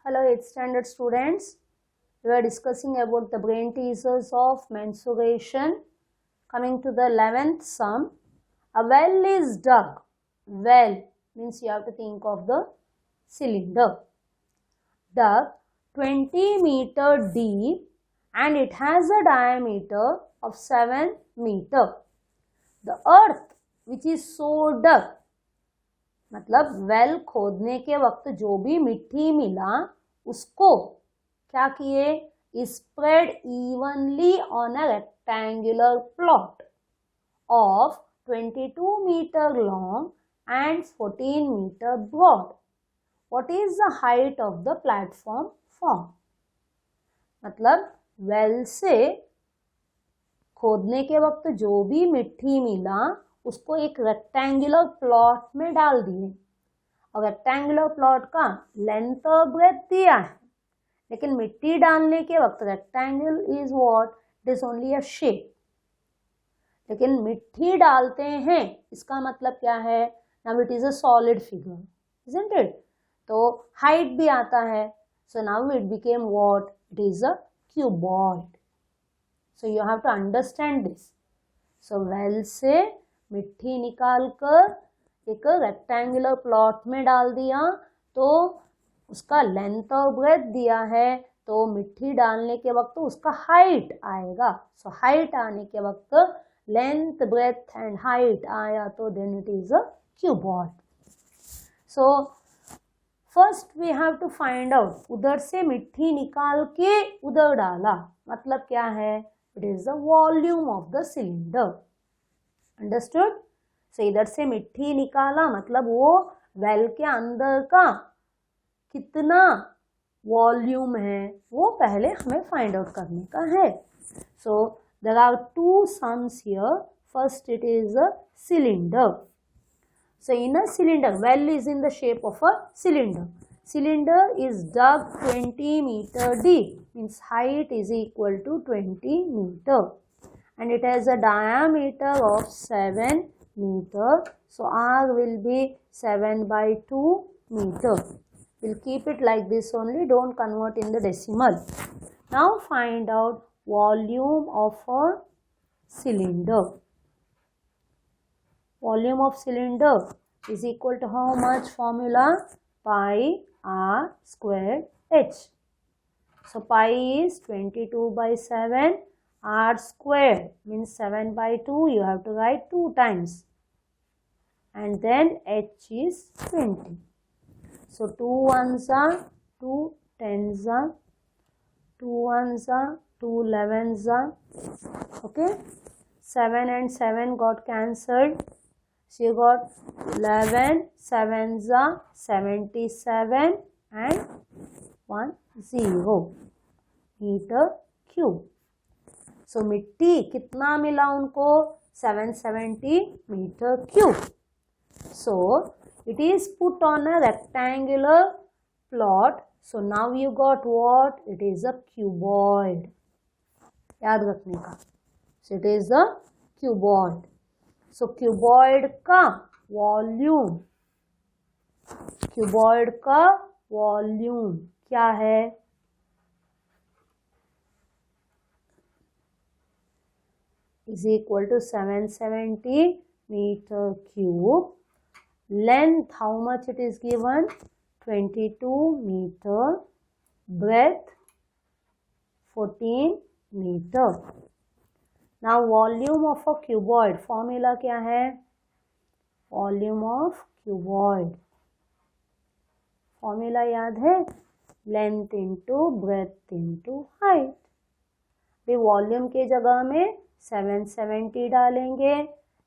Hello 8th standard students. We are discussing about the brain teasers of mensuration. Coming to the 11th sum. A well is dug. Well means you have to think of the cylinder. Dug 20 meter deep and it has a diameter of 7 meter. The earth which is so dug, मतलब well खोदने के वक्त जो भी मिट्टी मिला उसको क्या किए, spread evenly on a rectangular plot of 22 metre long and 14 metre broad. What is the height of the platform form. मतलब वेल से खोदने के वक्त जो भी मिट्टी मिला उसको एक रेक्टेंगुलर प्लॉट में डाल दिए और रेक्टेंगुलर प्लॉट का लेंथ और ब्रेथ दिया है, लेकिन मिट्टी डालने के वक्त rectangle is what, it is only a shape. लेकिन मिट्टी डालते हैं इसका मतलब क्या है, now it is a solid figure, isn't it. तो हाइट भी आता है. So now it became what, it is a cuboid. So you have to understand this. So well से मिट्टी निकालकर एक रेक्टेंगुलर प्लॉट में डाल दिया तो उसका लेंथ और ब्रेथ दिया है, तो मिट्टी डालने के वक्त उसका हाइट आएगा. सो हाइट आने के वक्त लेंथ ब्रेथ एंड हाइट आया तो then it is a cuboid. So first we have to find out, उधर से मिट्टी निकाल के उधर डाला मतलब क्या है, it is the volume of the cylinder. Understood. So इधर से मिट्टी निकाला मतलब वो वेल के अंदर का कितना वॉल्यूम है वो पहले हमें फाइंड आउट करने का है. So there are two sums here. First it is a cylinder. So in a cylinder, well is in the shape of a cylinder. Cylinder is dug 20 meter deep, means height is equal to 20 meter. And it has a diameter of 7 meter. So R will be 7 by 2 meter. We'll keep it like this only, don't convert in the decimal. Now find out volume of a cylinder. Volume of cylinder is equal to how much formula? Pi R squared H. So pi is 22 by 7. R squared means 7 by 2. You have to write 2 times. And then H is 20. So 2 ones are 2 tens are 2 ones are 2 11s are. Okay. 7 and 7 got cancelled. So you got 11 sevens are 77 and 1 0 meter cube. So मिट्टी कितना मिला उनको, 770 meter cube. So it is put on a rectangular plot. So now you got what, it is a cuboid. याद रखने का. So it is a cuboid. So cuboid का volume, cuboid का volume क्या है, is equal to 770 meter cube. Length how much it is given, 22 meter. Breadth 14 meter. Now volume of a cuboid, formula क्या है, volume of cuboid, formula याद है, length into breadth into height. भी volume के जगह में 770 डालेंगे,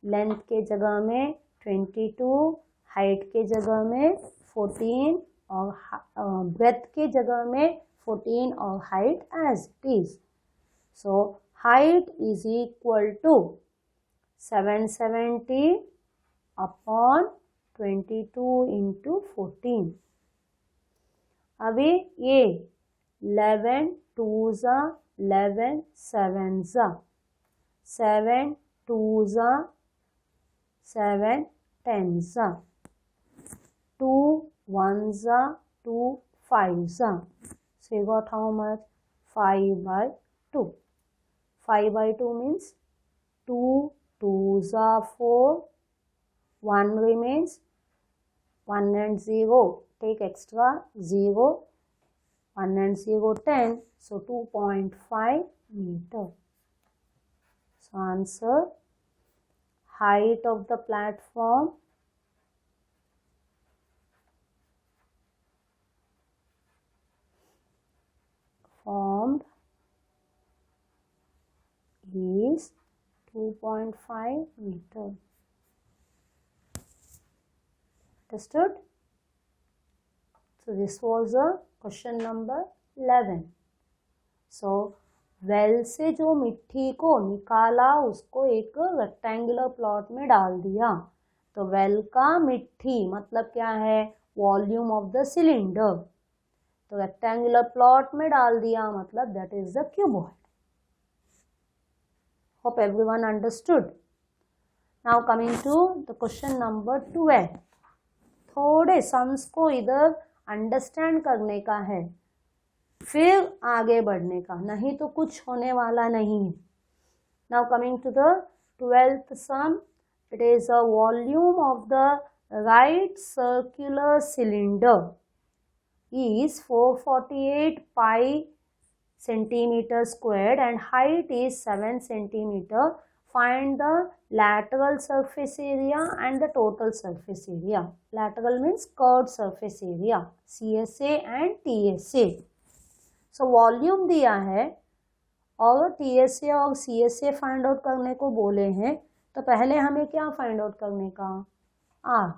लेंथ के जगह में 22, हाइट के जगह में 14 और ब्रेथ के जगह में 14 और height as it is. So height is equal to 770 upon 22 into 14. अभी ये 11 2s are 11 7s are 7 2s are 7 10s are 2 1s are 2 5s. So you got how much? 5 by 2. 5 by 2 means 2 2s are 4. 1 remains. 1 and 0. Take extra 0. 1 and 0, 10. So 2.5 meter. So answer, height of the platform formed is 2.5 meter. Understood? So this was a question number 11. So well से जो मिट्टी को निकाला उसको एक rectangular plot में डाल दिया. तो वेल का मिट्टी मतलब क्या है? Volume of the cylinder. तो रेक्टेंगुलर प्लॉट में डाल दिया मतलब that is the cuboid. Hope everyone understood. Now coming to the question number 12. थोड़े सम्स को इधर अंडरस्टैंड करने का है, फिर आगे बढ़ने का, नहीं तो कुछ होने वाला नहीं है. Now coming to the 12th sum. It is a volume of the right circular cylinder is 448 pi centimeter squared and height is 7 centimeter. Find the lateral surface area and the total surface area. Lateral means curved surface area, CSA and TSA. So volume दिया है और TSA और CSA find out करने को बोले हैं. तो पहले हमें क्या फाइंड आउट करने का? R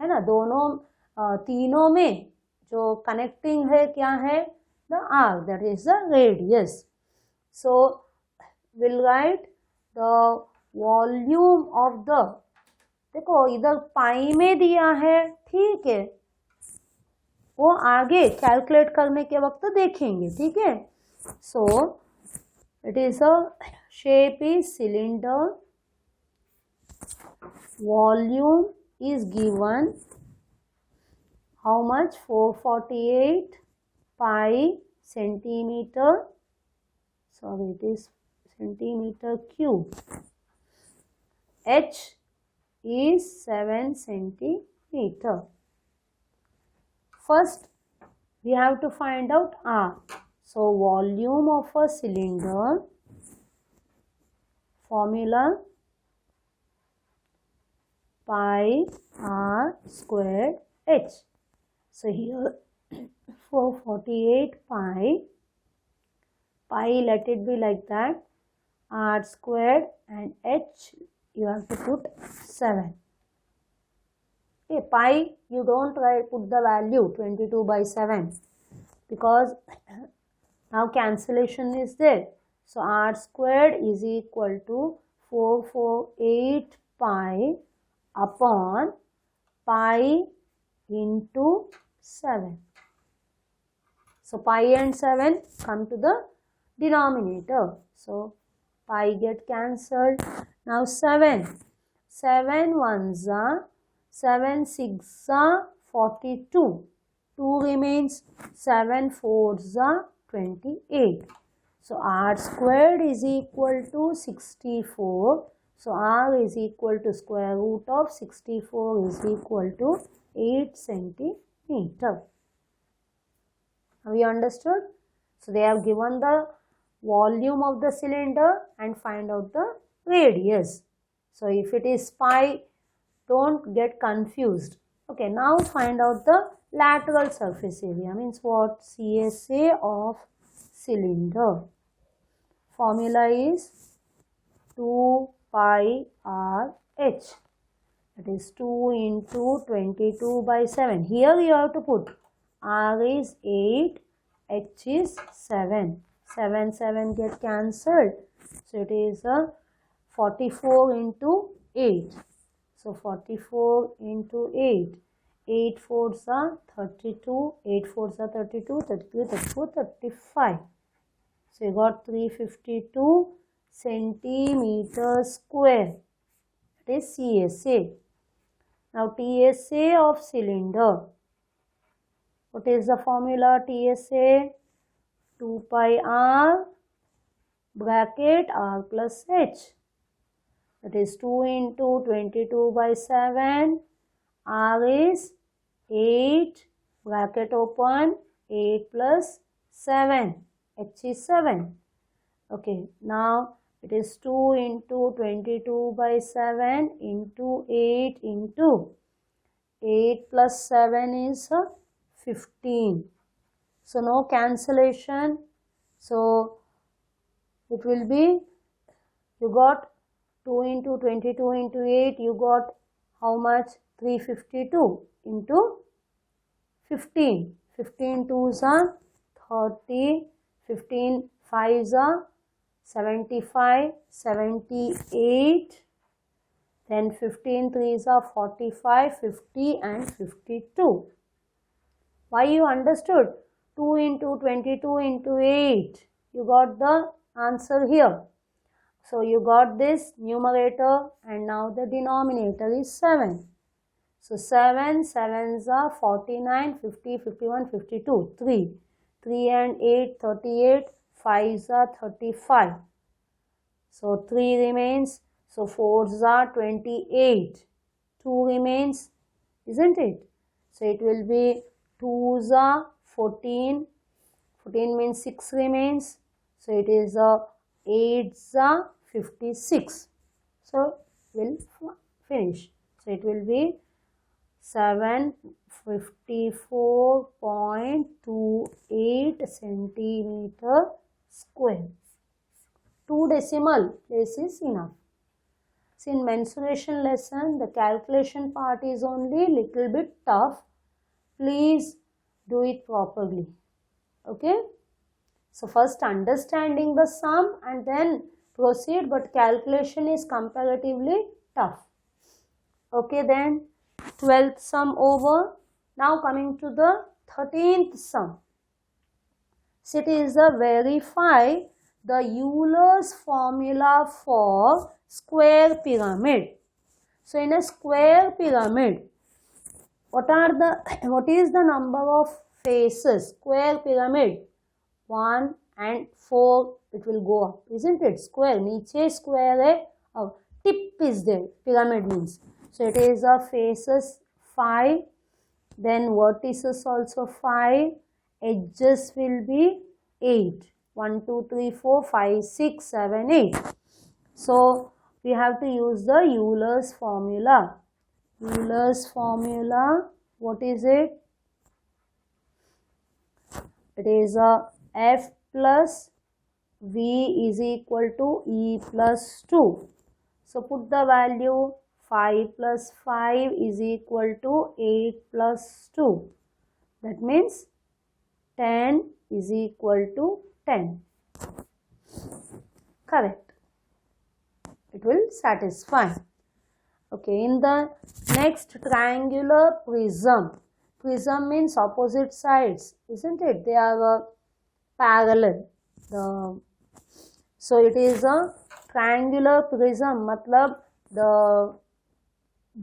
है ना. दोनों तीनों में जो कनेक्टिंग है क्या है? The R, that is the radius. So will write the volume of the, देखो इधर पाई में दिया है, ठीक है, वो आगे कैलकुलेट करने के वक्त देखेंगे, ठीक है. So it is a shape is cylinder, volume is given how much? 448 pi centimeter, sorry it is centimeter cube. H is 7 centimeter. First we have to find out R. So volume of a cylinder, formula pi r squared h. So here 448 pi let it be like that, r squared and h you have to put 7. Okay, pi you don't put the value 22 by 7 because now cancellation is there. So r squared is equal to 448 pi upon pi into 7. So pi and 7 come to the denominator. So pi get cancelled. Now 7 ones are 7 6 are 42. 2 remains. 7 4s are 28. So r squared is equal to 64. So r is equal to square root of 64 is equal to 8 centimeter. Have you understood? So they have given the volume of the cylinder and find out the radius. So if it is pi, don't get confused. Okay, now find out the lateral surface area. Means what? CSA of cylinder. Formula is 2 pi r h. It is 2 into 22 by 7. Here you have to put r is 8, h is 7. 7 get cancelled. So it is a 44 into 8. So 44 into 8. 8 4s are 32. 8 4s are 32. 32, 34, 35. So you got 352 centimeter square. It is CSA. Now TSA of cylinder. What is the formula TSA? 2 pi r bracket r plus h. That is 2 into 22 by 7. R is 8 bracket open, 8 plus 7. H is 7. Okay, now it is 2 into 22 by 7 into 8 into 8 plus 7 is 15. So no cancellation. So it will be, you got 2 into 22 into 8, you got how much? 352 into 15. 15 2s are 30, 15 5s are 75, 78, then 15 3s are 45, 50 and 52. Why you understood? 2 into 22 into 8. You got the answer here. So you got this numerator and now the denominator is 7. So 7, 7s are 49, 50, 51, 52, 3. 3 and 8, 38, 5s are 35. So 3 remains, so 4s are 28. 2 remains, isn't it? So it will be 2s are 14, 14 means 6 remains. So it is 8s are 56. So we'll finish. So it will be 754.28 centimeter square. 2 decimal place is enough. See, in mensuration lesson, the calculation part is only little bit tough. Please do it properly. Okay. So first understanding the sum and then proceed, but calculation is comparatively tough. Okay, then 12th sum over. Now coming to the 13th sum. So it is a verify the Euler's formula for square pyramid. So in a square pyramid, what is the number of faces? Square pyramid 1 and 4, it will go up, isn't it? Square, niche square hai, tip is there, pyramid means. So it is a faces 5, then vertices also 5, edges will be 8. 1, 2, 3, 4, 5, 6, 7, 8. So we have to use the Euler's formula. Euler's formula, what is it? It is a F plus V is equal to E plus 2. So put the value 5 plus 5 is equal to 8 plus 2. That means 10 is equal to 10. Correct. It will satisfy. Okay, in the next triangular prism. Prism means opposite sides, isn't it? They are parallel. So it is a triangular prism. Matlab the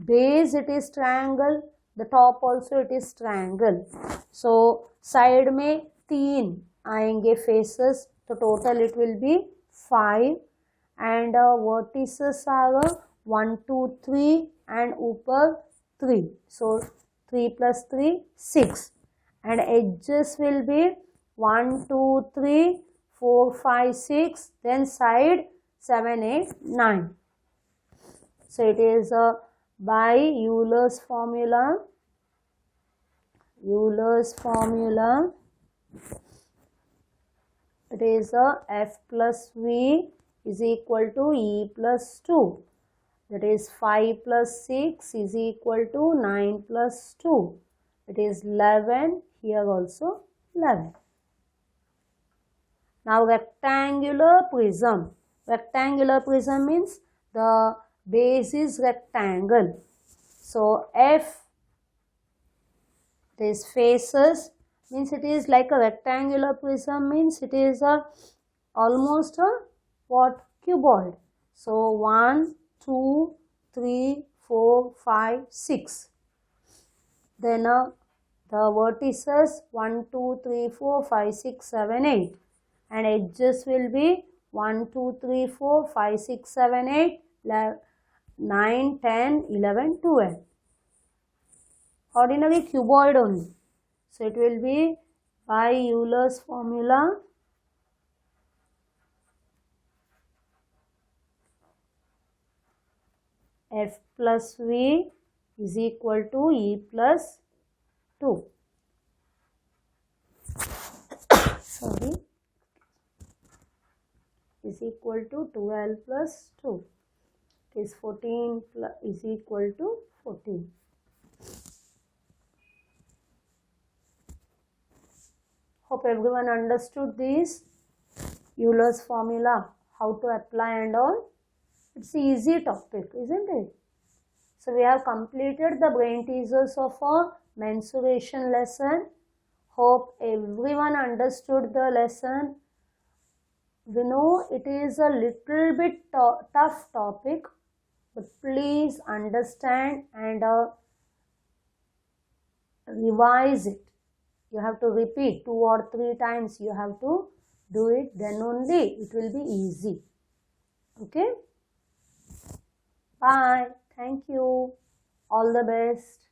base it is triangle, the top also it is triangle. So side में 3 आएंगे faces, so total it will be 5 and vertices are 1, 2, 3 and ऊपर 3. So 3 plus 3, 6 and edges will be 1, 2, 3, 4, 5, 6, then side 7, 8, 9. So it is by Euler's formula. Euler's formula, it is F plus V is equal to E plus 2. That is 5 plus 6 is equal to 9 plus 2. It is 11. Here also 11. Now rectangular prism. Rectangular prism means the base is rectangle. So F, this faces means it is like a rectangular prism, means it is almost a what? Cuboid. So 1, 2, 3, 4, 5, 6. Then the vertices 1, 2, 3, 4, 5, 6, 7, 8 and edges will be 1, 2, 3, 4, 5, 6, 7, 8, 9, 10, 11, 12. Ordinary cuboid only. So it will be by Euler's formula F plus V is equal to E plus 2. Sorry. Is equal to 12 plus 2. It is 14 plus is equal to 14. Hope everyone understood this Euler's formula, how to apply and all. It's an easy topic, isn't it? So we have completed the brain teasers of our mensuration lesson. Hope everyone understood the lesson. We know it is a little bit tough topic, but please understand and revise it. You have to repeat 2 or 3 times. You have to do it, then only it will be easy. Okay? Bye. Thank you. All the best.